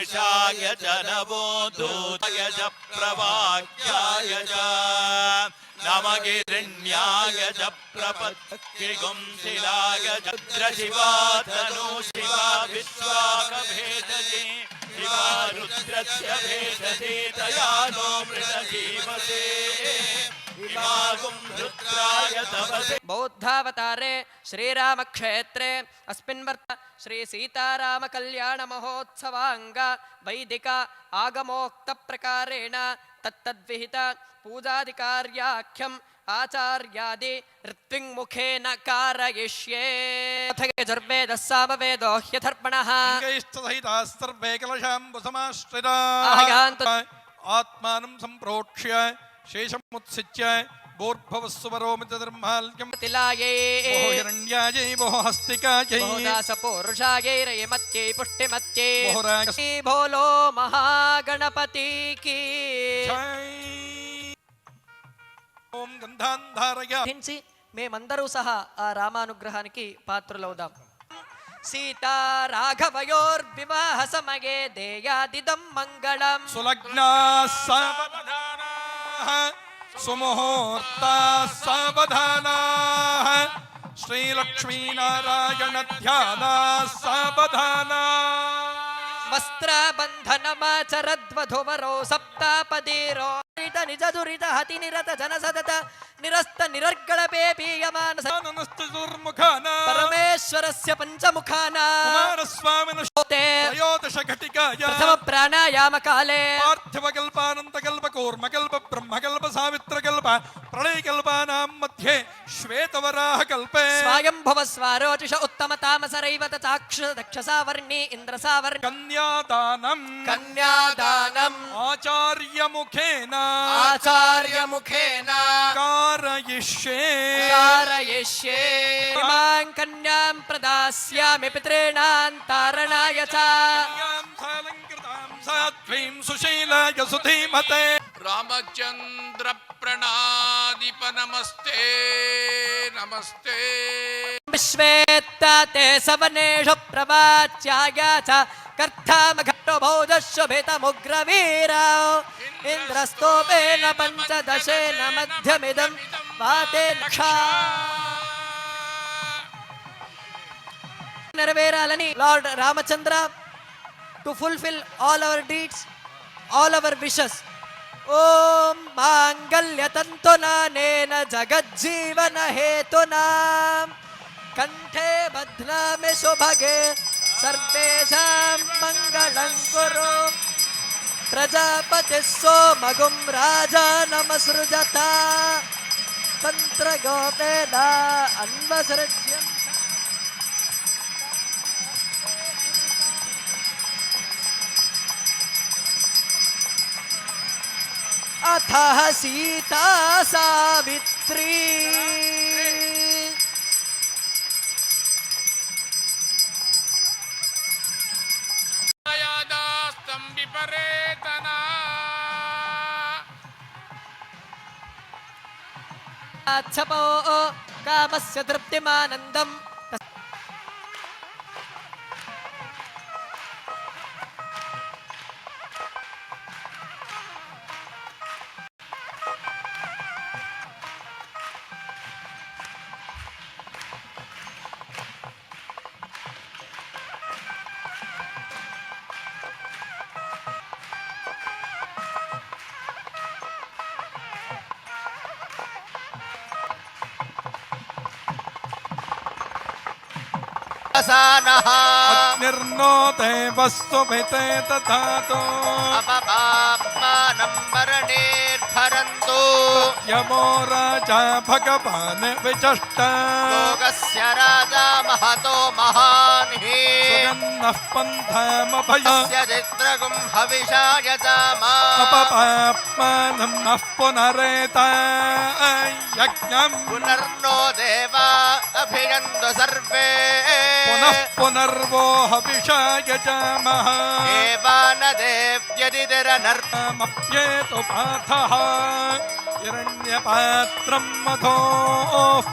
पुरुषाय च नमो दूताय च प्रवाक्याय च नमगिरण्याय च प्रपत्तिगुंसिलाय च रुद्रशिवा तनु शिवा विश्वाकभेदजे शिवा रुद्रस्य भेदजे तया नो मृतजीवसे बौद्धावतारे श्रीराम क्षेत्रे अस्मिन् वर्त श्री सीताराम कल्याण महोत्सवांग वैदिक आगमोक्त प्रकारेण तत्तद्विहित पूजादिकार्याख्यम आचार्यादि ऋत्विङ्मुखेन कारयिष्ये यजुर्वेदः सामवेदो ह्यथर्पणः सर्वे आत्मानं सम्प्रोक्ष्य शेषमुत्सिच्य बोर्भवस्वरोमितधर्माल्यं तिलायै हिरण्यायै हस्तिकायै दासपूरुषायै रयमत्यै पुष्टिमत्यै श्री भोलो महागणपति की ओम गंधांधारया మేమందరూ సహా ఆ రామానుగ్రహానికి పాత్రులవుదాం. सीता राघवयोर्विवाह समये देयादिदं मंगलम सुलग्ना सावधाना सुमुहूर्ता सावधाना श्रीलक्ष्मी नारायण ध्याना सावधाना वस्त्रबन्धनमाचरद्वधुवरो सप्तापदीरो निज दुरित हति निरत जन सतत निरस्त निरर्गलपेपीयमान परमेश्वरस्य पंचमुखाना कुमारस्वामिनः त्रयोदशघटिकाय प्रथम प्राणायाम काले पार्थिवकल्पानन्तकल्पकूर्मकल्प ब्रह्मकल्प सावित्रकल्प प्रलयकल्पानां मध्ये श्वेतवराहकल्पे स्वायंभुव स्वारोचिष उत्तमतामसरैव चाक्षुष दक्षसावर्णी इन्द्रसावर्णी कन्यादानम् आचार्यमुखेन कारयिष्ये इमां कन्यां प्रदास्यामि पितॄणां तारणाय च साध्वीं सुशीलाय सुधीमते रामचंद्र प्रणादीप नमस्ते नमस्ते विश्वेत्ते सवनेषु प्रवाच्याय च कर्तामघट्टो भौजशोभितमुग्रवीरा इन्द्रस्तोपेन पंचदशेन मध्यमिदं वाते नक्षा నెరవేరాలని lord Ramachandra to fulfil all our deeds all our wishes ఓం మాంగళ్యతంతునా నేన జగజ్జీవన హేతునా కంఠే బధ్నామి శుభగే సర్వేషాం మంగళం కురు ప్రజాపతి సోమగుం రాజా నమసృజత తంత్రగోపేన అన్వసృజ్యం अथः सीता सावित्री स्तंभिपरेतना छपो कामस्य तृप्तिमानन्दम् अग्निर्नो देवस्वभिते तथातो अपपाप्मानं वरणेर्भरन्तु यमो राजा भगवान् विचष्ट भोगस्य राजा महतो महान्हि सुगन्धः पन्थमभयस्य चित्रगुं हविषा यजामा अपपाप्मानं नः पुनरेता यज्ञम् पुनर्नो देवा अभियन्तु सर्वे पुनः पुनर्वो हविषा यजामः देव्यदिरनर्मप्येतु पाथः हिरण्यपात्रं मधोः